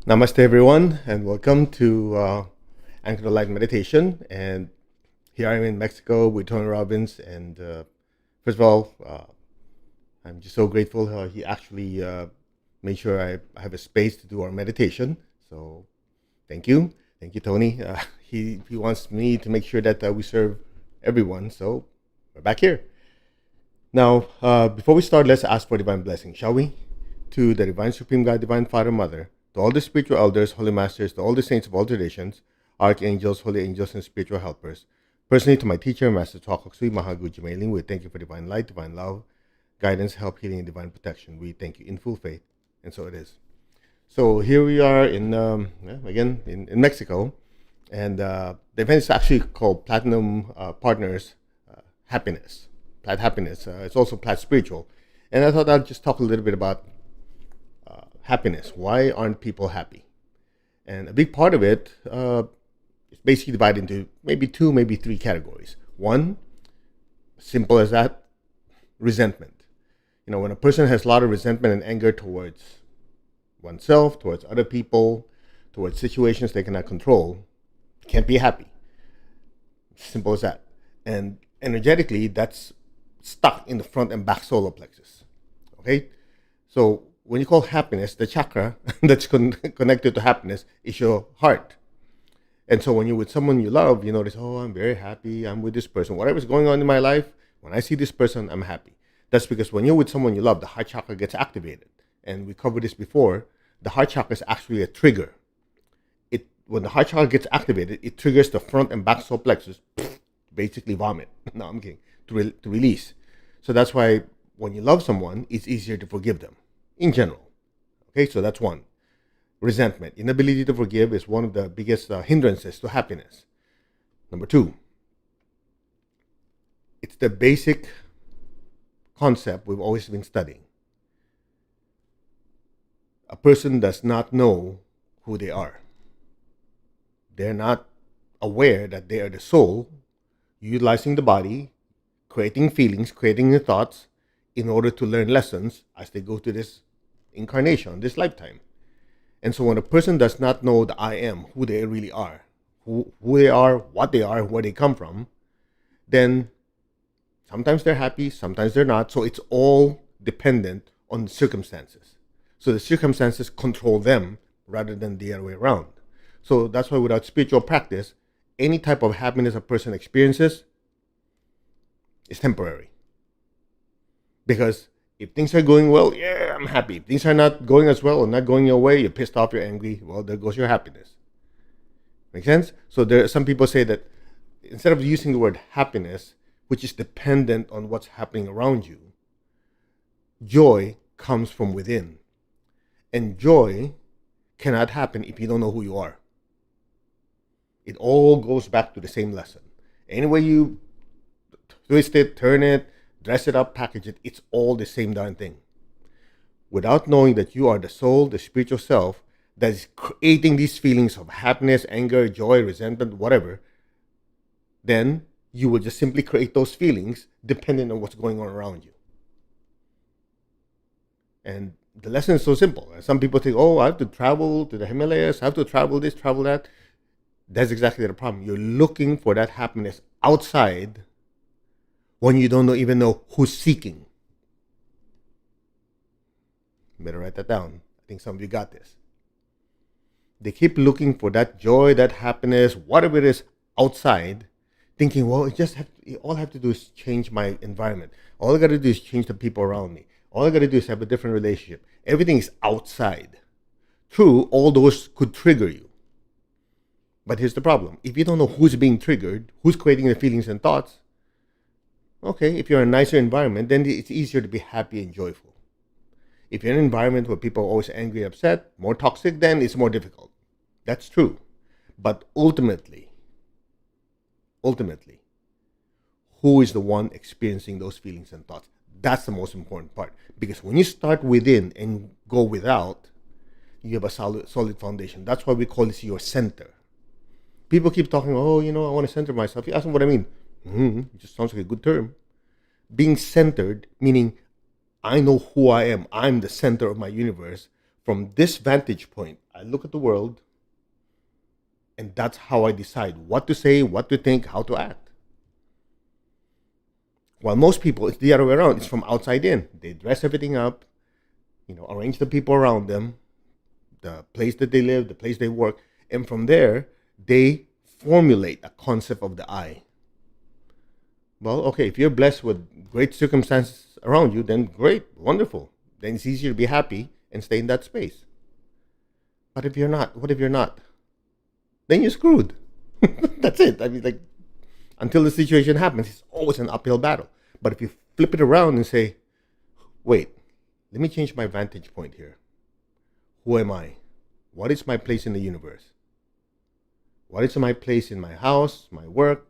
Namaste, everyone, and welcome to Anchor to Light Meditation. And here I am in Mexico with Tony Robbins. And first of all, I'm just so grateful he actually made sure I have a space to do our meditation. So thank you, Tony. He wants me to make sure that we serve everyone. So we're back here now. Before we start, let's ask for divine blessing, shall we? To the divine supreme God, divine Father, Mother, to all the spiritual elders, holy masters, to all the saints of all traditions, archangels, holy angels, and spiritual helpers. Personally, to my teacher, Master Twakaksui Mahaguji Mailing, we thank you for divine light, divine love, guidance, help, healing, and divine protection. We thank you in full faith, and so it is. So here we are again in Mexico, and the event is actually called Platinum Partners Happiness, Plat Happiness. It's also Plat Spiritual, and I thought I'd just talk a little bit about happiness. Why aren't people happy? And a big part of it is basically divided into maybe two, maybe three categories. One, simple as that, resentment. When a person has a lot of resentment and anger towards oneself, towards other people, towards situations they cannot control, can't be happy. Simple as that. And energetically, that's stuck in the front and back solar plexus. Okay? So when you call happiness, the chakra that's connected to happiness is your heart. And so when you're with someone you love, you notice, oh, I'm very happy. I'm with this person. Whatever's going on in my life, when I see this person, I'm happy. That's because when you're with someone you love, the heart chakra gets activated. And we covered this before. The heart chakra is actually a trigger. When the heart chakra gets activated, it triggers the front and back solar plexus, basically vomit. No, I'm kidding. To release. So that's why when you love someone, it's easier to forgive them. In general. Okay, so that's one. Resentment, inability to forgive, is one of the biggest hindrances to happiness. Number two, it's the basic concept we've always been studying. A person does not know who they are. They're not aware that they are the soul, utilizing the body, creating feelings, creating the thoughts, in order to learn lessons as they go through this incarnation, this lifetime. And so when a person does not know the I am, who they really are, who they are, what they are, where they come from, then sometimes they're happy, sometimes they're not. So it's all dependent on the circumstances. So the circumstances control them rather than the other way around. So that's why without spiritual practice, any type of happiness a person experiences is temporary. Because if things are going well, yeah, I'm happy. If things are not going as well or not going your way, you're pissed off, you're angry, well, there goes your happiness. Make sense? So there, some people say that instead of using the word happiness, which is dependent on what's happening around you, joy comes from within. And joy cannot happen if you don't know who you are. It all goes back to the same lesson. Any way you twist it, turn it, dress it up, package it, it's all the same darn thing. Without knowing that you are the soul, the spiritual self, that is creating these feelings of happiness, anger, joy, resentment, whatever, then you will just simply create those feelings depending on what's going on around you. And the lesson is so simple. Some people think, oh, I have to travel to the Himalayas, I have to travel this, travel that. That's exactly the problem. You're looking for that happiness outside when you don't even know who's seeking. Better write that down. I think some of you got this. They keep looking for that joy, that happiness, whatever it is outside, thinking, well, all I have to do is change my environment. All I got to do is change the people around me. All I got to do is have a different relationship. Everything is outside. True, all those could trigger you. But here's the problem. If you don't know who's being triggered, who's creating the feelings and thoughts, okay, if you're in a nicer environment, then it's easier to be happy and joyful. If you're in an environment where people are always angry, upset, more toxic, then it's more difficult. That's true. But ultimately, who is the one experiencing those feelings and thoughts? That's the most important part. Because when you start within and go without, you have a solid foundation. That's why we call this your center. People keep talking, oh, I want to center myself. You ask them what I mean. It just sounds like a good term. Being centered, meaning I know who I am. I'm the center of my universe. From this vantage point, I look at the world, and that's how I decide what to say, what to think, how to act. While most people, it's the other way around. It's from outside in. They dress everything up, arrange the people around them, the place that they live, the place they work, and from there, they formulate a concept of the I. Well, okay, if you're blessed with great circumstances around you, then great, wonderful. Then it's easier to be happy and stay in that space. But if you're not, what if you're not? Then you're screwed. That's it. I mean, like, until the situation happens, it's always an uphill battle. But if you flip it around and say, wait, let me change my vantage point here. Who am I? What is my place in the universe? What is my place in my house, my work?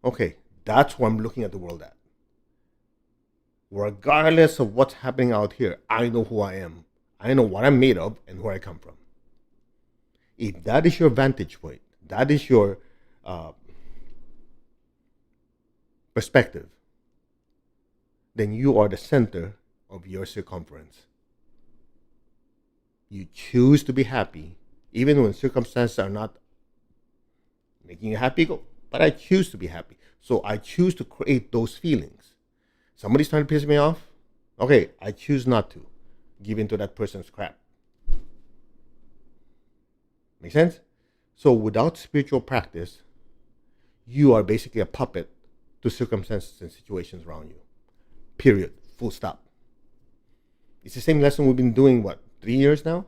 Okay, that's where I'm looking at the world at. Regardless of what's happening out here, I know who I am. I know what I'm made of and where I come from. If that is your vantage point, that is your perspective, then you are the center of your circumference. You choose to be happy, even when circumstances are not making you happy. But I choose to be happy. So I choose to create those feelings. Somebody's trying to piss me off. Okay, I choose not to give in to that person's crap. Make sense? So without spiritual practice, you are basically a puppet to circumstances and situations around you. Period. Full stop. It's the same lesson we've been doing, 3 years now?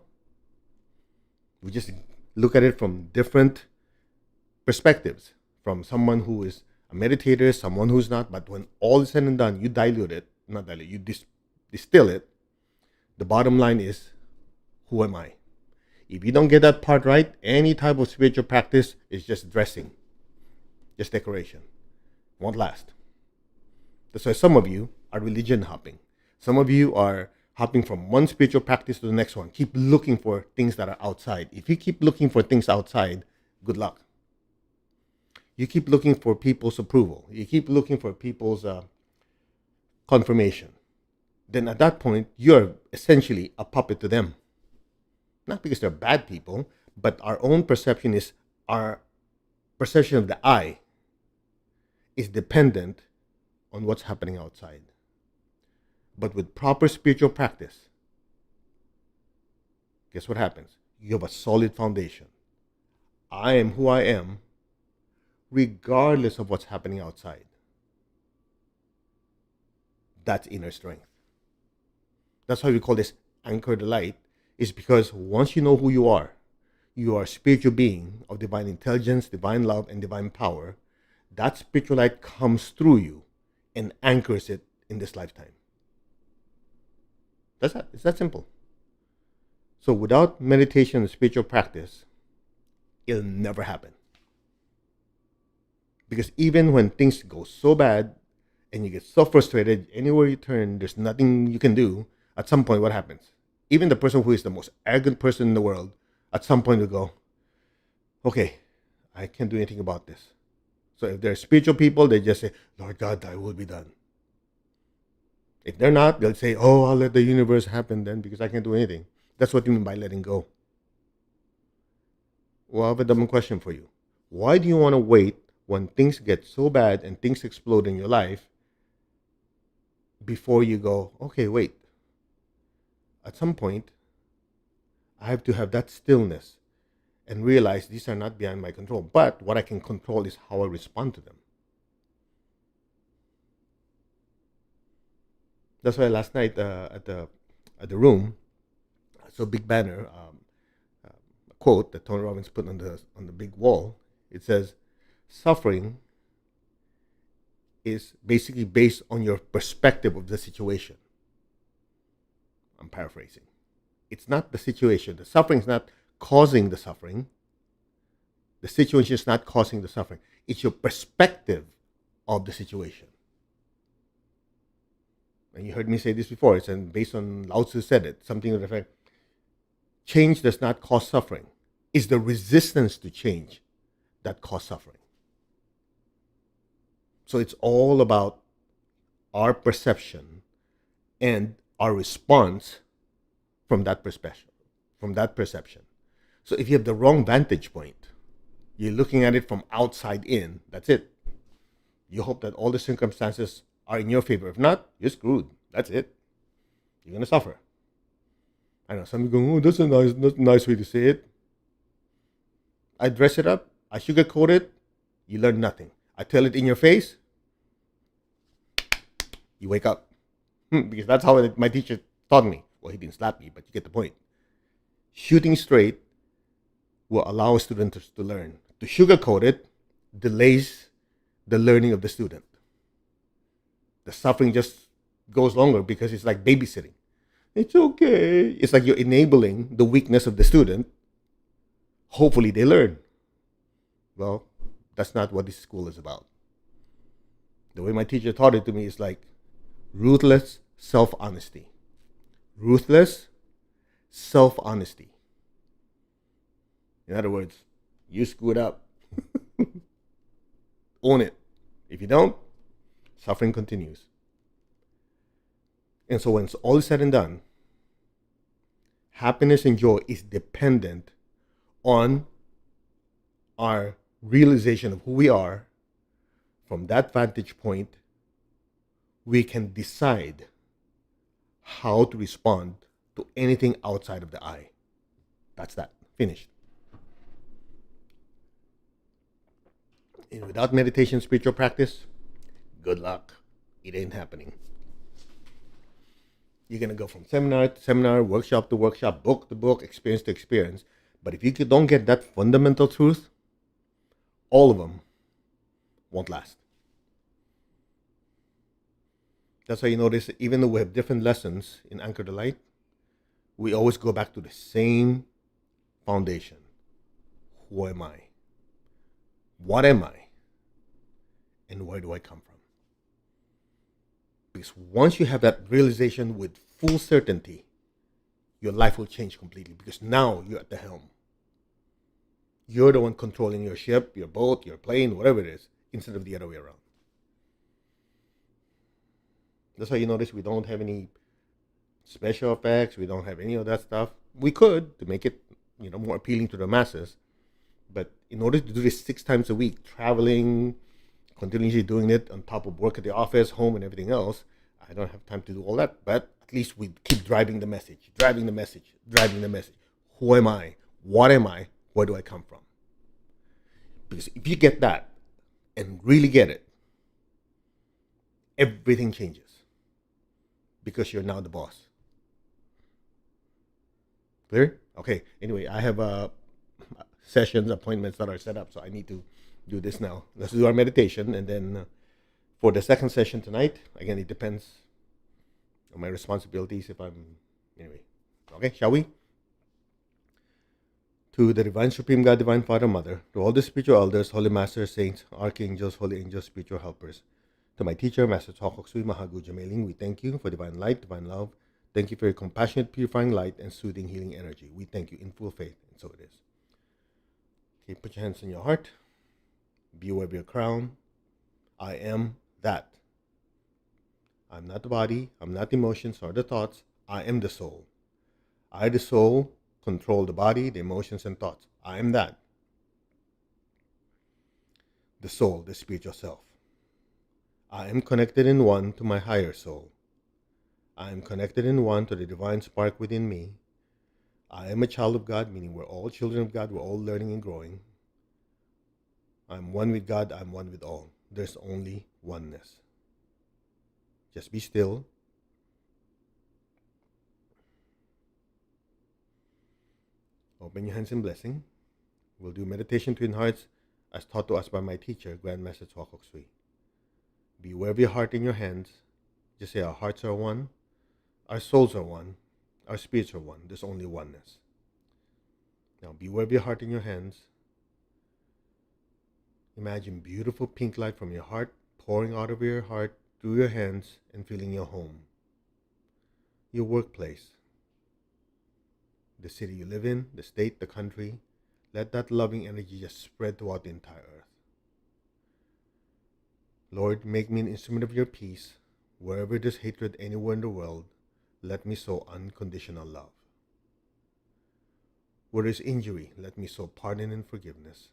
We just look at it from different perspectives. From someone who is a meditator, someone who's not. But when all is said and done, you dilute it. Not dilute, you distill it. The bottom line is, who am I? If you don't get that part right, any type of spiritual practice is just dressing. Just decoration. Won't last. That's why some of you are religion hopping. Some of you are hopping from one spiritual practice to the next one. Keep looking for things that are outside. If you keep looking for things outside, good luck. You keep looking for people's approval. You keep looking for people's confirmation. Then at that point, you're essentially a puppet to them. Not because they're bad people, but our own perception is, our perception of the I is dependent on what's happening outside. But with proper spiritual practice, guess what happens? You have a solid foundation. I am who I am, regardless of what's happening outside. That's inner strength. That's why we call this anchor the light, is because once you know who you are a spiritual being of divine intelligence, divine love, and divine power. That spiritual light comes through you and anchors it in this lifetime. That's that. It's that simple. So without meditation and spiritual practice, it'll never happen. Because even when things go so bad and you get so frustrated, anywhere you turn, there's nothing you can do. At some point, what happens? Even the person who is the most arrogant person in the world, at some point will go, okay, I can't do anything about this. So if they're spiritual people, they just say, Lord God, thy will be done. If they're not, they'll say, oh, I'll let the universe happen then because I can't do anything. That's what you mean by letting go. Well, I have a dumb question for you. Why do you want to wait when things get so bad and things explode in your life before you go, okay, wait. At some point, I have to have that stillness and realize these are not beyond my control. But what I can control is how I respond to them. That's why last night at the room, I saw a big banner, a quote that Tony Robbins put on the big wall. It says, "Suffering is basically based on your perspective of the situation." I'm paraphrasing. It's not the situation. The suffering is not causing the suffering. The situation is not causing the suffering. It's your perspective of the situation. And you heard me say this before. It's based on Lao Tzu said it. Something to the effect, change does not cause suffering. It's the resistance to change that causes suffering. So it's all about our perception and our response from that perspective. from that perception. So if you have the wrong vantage point, you're looking at it from outside in, that's it. You hope that all the circumstances are in your favor. If not, you're screwed. That's it. You're going to suffer. I know some people go, oh, that's a nice way to say it. I dress it up. I sugarcoat it. You learn nothing. I tell it in your face. You wake up. Because that's how my teacher taught me. Well, he didn't slap me, but you get the point. Shooting straight will allow a student to learn. To sugarcoat it delays the learning of the student. The suffering just goes longer because it's like babysitting. It's okay. It's like you're enabling the weakness of the student. Hopefully they learn. Well, that's not what this school is about. The way my teacher taught it to me is like ruthless self-honesty. Ruthless self-honesty. In other words, you screwed up. Own it. If you don't, suffering continues. And so when all is said and done, happiness and joy is dependent on our realization of who we are. From that vantage point, we can decide how to respond to anything outside of the I. That's that. Finished. And without meditation, spiritual practice, good luck. It ain't happening. You're going to go from seminar to seminar, workshop to workshop, book to book, experience to experience. But if you don't get that fundamental truth, all of them won't last. That's why you notice that even though we have different lessons in Anchor the Light, we always go back to the same foundation. Who am I? What am I? And where do I come from? Because once you have that realization with full certainty, your life will change completely because now you're at the helm. You're the one controlling your ship, your boat, your plane, whatever it is, instead of the other way around. That's why you notice we don't have any special effects. We don't have any of that stuff. We could to make it, more appealing to the masses. But in order to do this 6 times a week, traveling, continuously doing it on top of work at the office, home, and everything else, I don't have time to do all that. But at least we keep driving the message. Who am I? What am I? Where do I come from? Because if you get that and really get it, everything changes. Because you're now the boss. Clear? Okay. Anyway, I have sessions, appointments that are set up, so I need to do this now. Let's do our meditation, and then for the second session tonight, again, it depends on my responsibilities anyway. Okay, shall we? To the Divine Supreme God, Divine Father, Mother, to all the spiritual elders, holy masters, saints, archangels, holy angels, spiritual helpers, to my teacher, Master Chokoksui Mahagu Jameling, we thank you for divine light, divine love. Thank you for your compassionate, purifying light and soothing, healing energy. We thank you in full faith, and so it is. Okay, put your hands on your heart. Be aware of your crown. I am that. I'm not the body. I'm not the emotions or the thoughts. I am the soul. I, the soul, control the body, the emotions, and thoughts. I am that. The soul, the spiritual self. I am connected in one to my higher soul. I am connected in one to the divine spark within me. I am a child of God, meaning we're all children of God. We're all learning and growing. I'm one with God. I'm one with all. There's only oneness. Just be still. Open your hands in blessing. We'll do meditation twin hearts as taught to us by my teacher, Grandmaster Chokoksui. Be aware of your heart in your hands. Just say our hearts are one, our souls are one, our spirits are one. There's only oneness. Now be aware of your heart in your hands. Imagine beautiful pink light from your heart pouring out of your heart through your hands and filling your home, your workplace, the city you live in, the state, the country. Let that loving energy just spread throughout the entire earth. Lord, make me an instrument of your peace. Wherever there's hatred anywhere in the world, let me sow unconditional love. Where there's injury, let me sow pardon and forgiveness.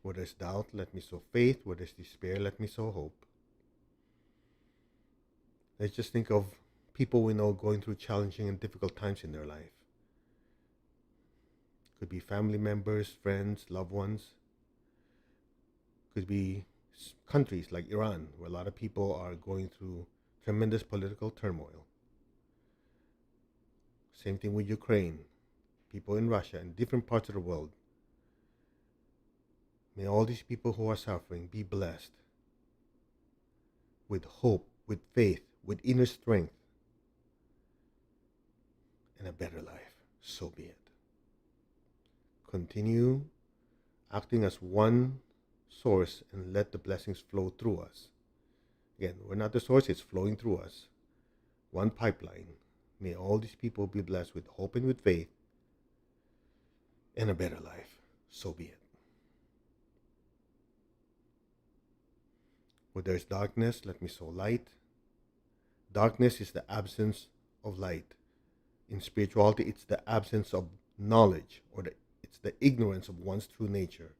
Where there's doubt, let me sow faith. Where there's despair, let me sow hope. Let's just think of people we know going through challenging and difficult times in their life. Could be family members, friends, loved ones. Could be countries like Iran, where a lot of people are going through tremendous political turmoil. Same thing with Ukraine, people in Russia, and different parts of the world. May all these people who are suffering be blessed with hope, with faith, with inner strength, and a better life. So be it. Continue acting as one source and let the blessings flow through us. Again, we're not the source, it's flowing through us. One pipeline. May all these people be blessed with hope and with faith and a better life. So be it. Where there's darkness, let me sow light. Darkness is the absence of light. In spirituality, it's the absence of knowledge, or it's the ignorance of one's true nature,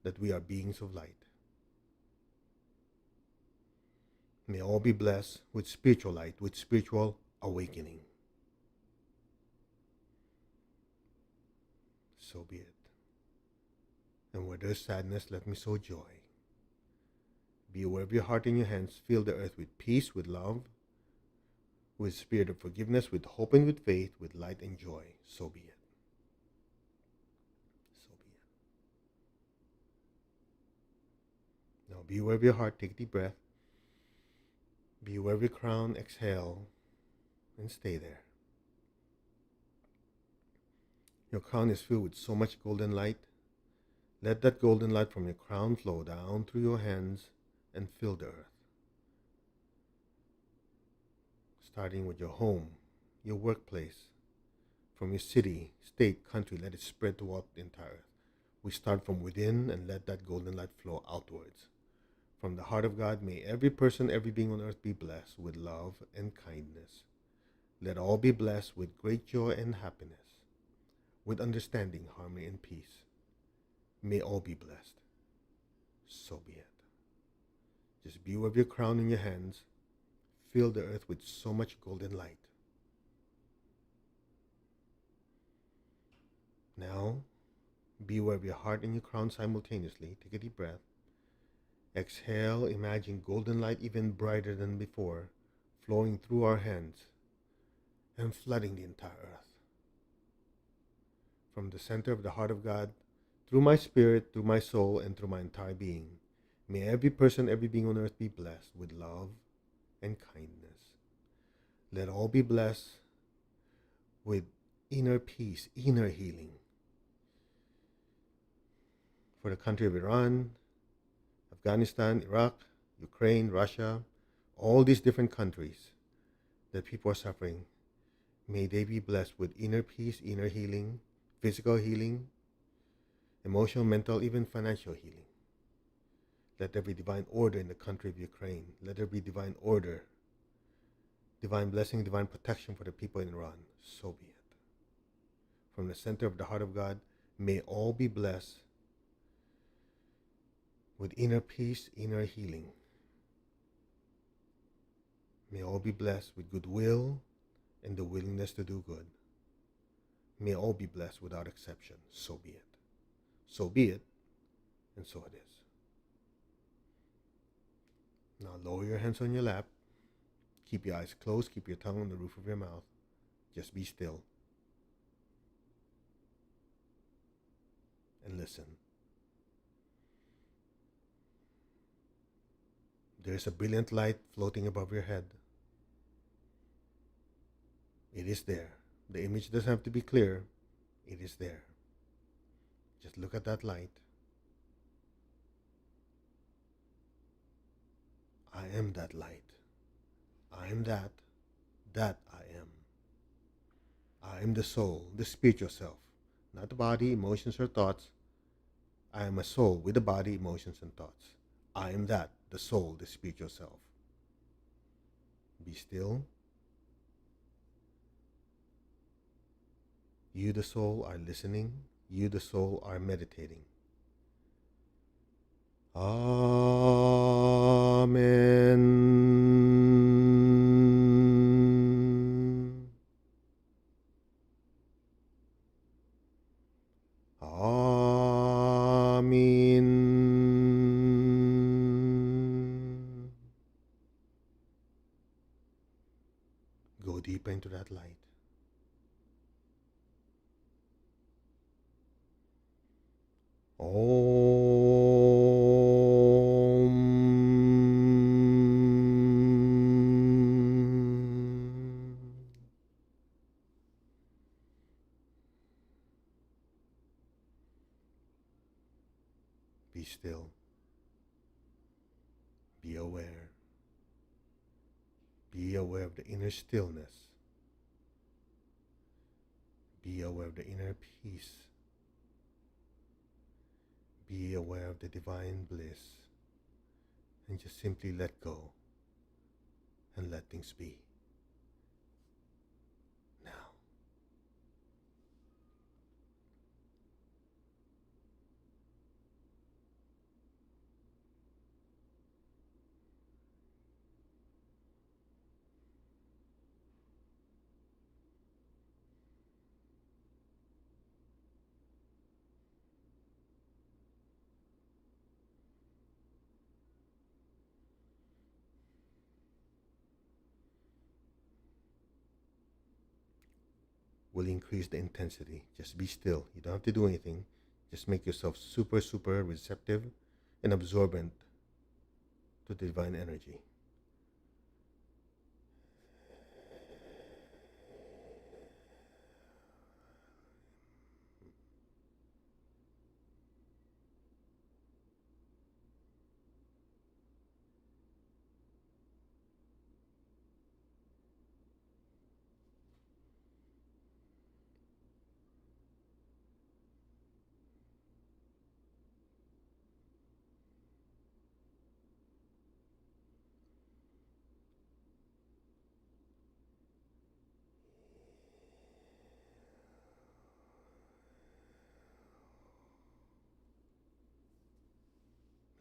that we are beings of light. May all be blessed with spiritual light, with spiritual awakening. So be it. And where there's sadness, let me sow joy. Be aware of your heart and your hands. Fill the earth with peace, with love, with spirit of forgiveness, with hope and with faith, with light and joy. So be it. So be it. Now be aware of your heart. Take a deep breath. Be aware of your crown. Exhale and stay there. Your crown is filled with so much golden light. Let that golden light from your crown flow down through your hands and fill the earth. Starting with your home, your workplace, from your city, state, country, let it spread throughout the entire earth. We start from within and let that golden light flow outwards. From the heart of God, may every person, every being on earth be blessed with love and kindness. Let all be blessed with great joy and happiness, with understanding, harmony, and peace. May all be blessed. So be it. Just be aware of your crown in your hands. Fill the earth with so much golden light. Now, be aware of your heart and your crown simultaneously. Take a deep breath. Exhale, imagine golden light even brighter than before, flowing through our hands and flooding the entire earth. From the center of the heart of God, through my spirit, through my soul, and through my entire being, may every person, every being on earth be blessed with love and kindness. Let all be blessed with inner peace, inner healing. For the country of Iran, Afghanistan, Iraq, Ukraine, Russia, all these different countries that people are suffering, may they be blessed with inner peace, inner healing, physical healing, emotional, mental, even financial healing. Let there be divine order in the country of Ukraine. Let there be divine order, divine blessing, divine protection for the people in Iran. So be it. From the center of the heart of God, may all be blessed with inner peace, inner healing. May all be blessed with goodwill and the willingness to do good. May all be blessed without exception. So be it. So be it, and so it is. Now lower your hands on your lap. Keep your eyes closed. Keep your tongue on the roof of your mouth. Just be still and listen. There is a brilliant light floating above your head. It is there. The image doesn't have to be clear. It is there. Just look at that light. I am that light. I am that I am. I am the soul, the spiritual self, not the body, emotions, or thoughts. I am a soul with a body, emotions, and thoughts. I am that, the soul, the spiritual self. Be still. You, the soul, are listening. You, the soul, are meditating. Amen. Amen. Go deeper into that light. Om. Be still. Be aware. Be aware of the inner stillness. Be aware of the inner peace. Be aware of the divine bliss. And just simply let go and let things be. Now. Will increase the intensity. Just be still. You don't have to do anything. Just make yourself super, super receptive and absorbent to the divine energy.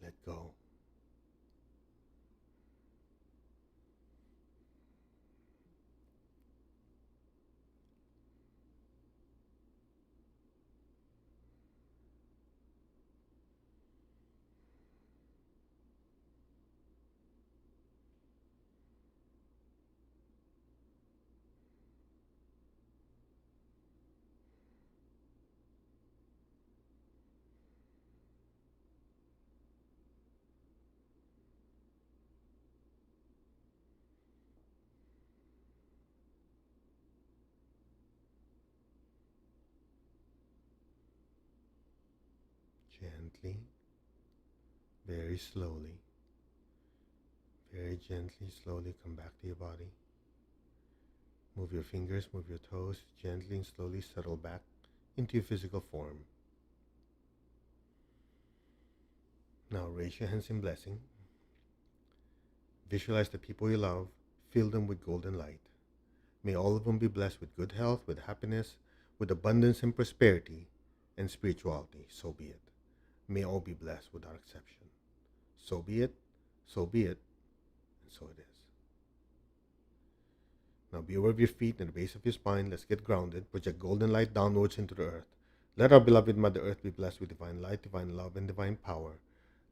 Let go. Gently, very slowly, very gently, slowly come back to your body. Move your fingers, move your toes, gently and slowly settle back into your physical form. Now raise your hands in blessing. Visualize the people you love, fill them with golden light. May all of them be blessed with good health, with happiness, with abundance and prosperity, and spirituality. So be it. May all be blessed without exception. So be it, so be it, and so it is. Now be aware of your feet and the base of your spine. Let's get grounded. Project golden light downwards into the earth. Let our beloved Mother Earth be blessed with divine light, divine love, and divine power.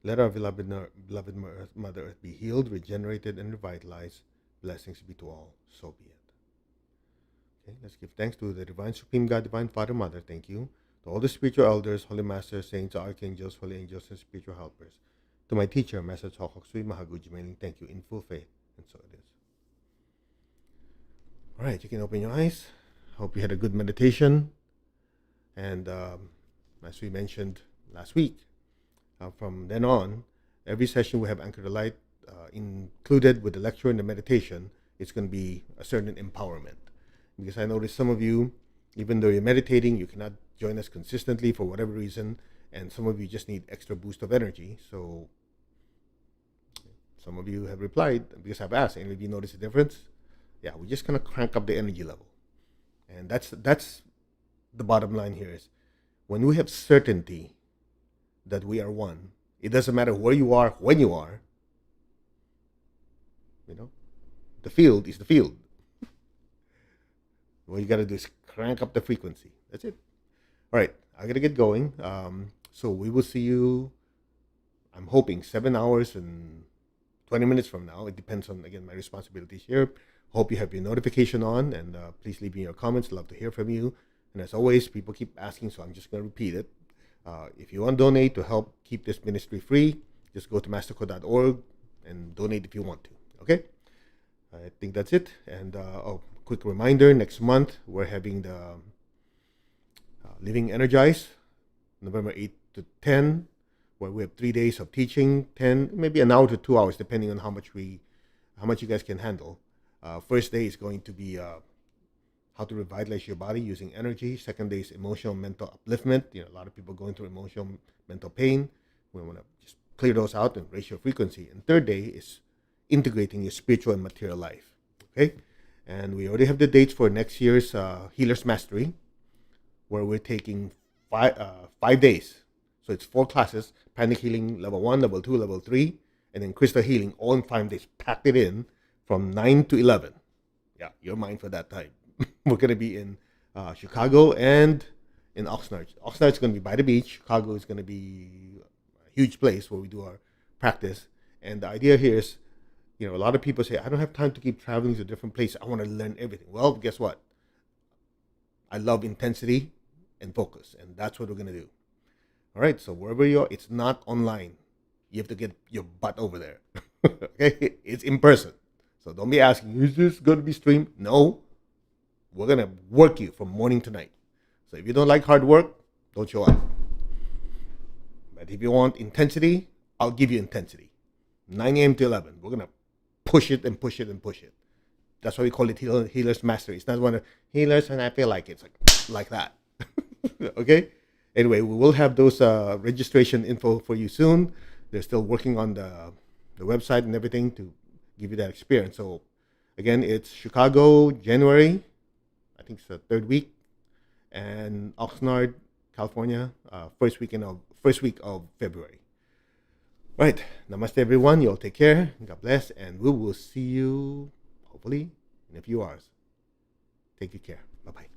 Let our beloved Mother Earth be healed, regenerated, and revitalized. Blessings be to all. So be it. Okay, let's give thanks to the Divine Supreme God, Divine Father, Mother. Thank you. To all the spiritual elders, holy masters, saints, archangels, holy angels, and spiritual helpers. To my teacher, Master Chokok Sui Mahaguji Mailing, thank you in full faith. And so it is. All right, you can open your eyes. Hope you had a good meditation. And as we mentioned last week, from then on, every session we have Anchor the Light included with the lecture and the meditation. It's going to be a certain empowerment. Because I noticed some of you, even though you're meditating, you cannot join us consistently for whatever reason. And some of you just need extra boost of energy. So some of you have replied, because I've asked, any of you notice a difference? Yeah, we're just going to crank up the energy level. And that's the bottom line here is when we have certainty that we are one, it doesn't matter where you are, when you are, you know, the field is the field. What you got to do is crank up the frequency. That's it. All right, I got to get going. So we will see you, I'm hoping, 7 hours and 20 minutes from now. It depends on, again, my responsibilities here. Hope you have your notification on, and please leave me your comments. Love to hear from you. And as always, people keep asking, so I'm just going to repeat it. If you want to donate to help keep this ministry free, just go to masterco.org and donate if you want to. Okay? I think that's it. And quick reminder, next month we're having the Living Energize, November 8th to 10, where we have 3 days of teaching, 10, maybe an hour to 2 hours, depending on how much you guys can handle. First day is going to be how to revitalize your body using energy. Second day is emotional mental upliftment. A lot of people going through emotional mental pain. We want to just clear those out and raise your frequency. And third day is integrating your spiritual and material life. Okay? And we already have the dates for next year's Healer's Mastery, where we're taking 5 days. So it's 4 classes: Panic Healing Level 1, Level 2, Level 3, and then Crystal Healing, all in 5 days. Packed it in from 9 to 11. Yeah, you're mine for that time. We're going to be in Chicago and in Oxnard. Oxnard is going to be by the beach. Chicago is going to be a huge place where we do our practice. And the idea here is, a lot of people say, I don't have time to keep traveling to different places. I want to learn everything. Well, guess what? I love intensity and focus, and that's what we're going to do. All right, so wherever you are, it's not online. You have to get your butt over there. Okay? It's in person. So don't be asking, is this going to be streamed? No. We're going to work you from morning to night. So if you don't like hard work, don't show up. But if you want intensity, I'll give you intensity. 9 a.m. to 11. We're going to push it and push it and push it. That's why we call it Healer's Mastery. It's not one of healers and I feel like it's like that. Okay? Anyway, we will have those registration info for you soon. They're still working on the website and everything to give you that experience. So again, it's Chicago, January. I think it's the third week. And Oxnard, California, first week of February. Right. Namaste, everyone. You all take care. God bless. And we will see you, hopefully, in a few hours. Take good care. Bye-bye.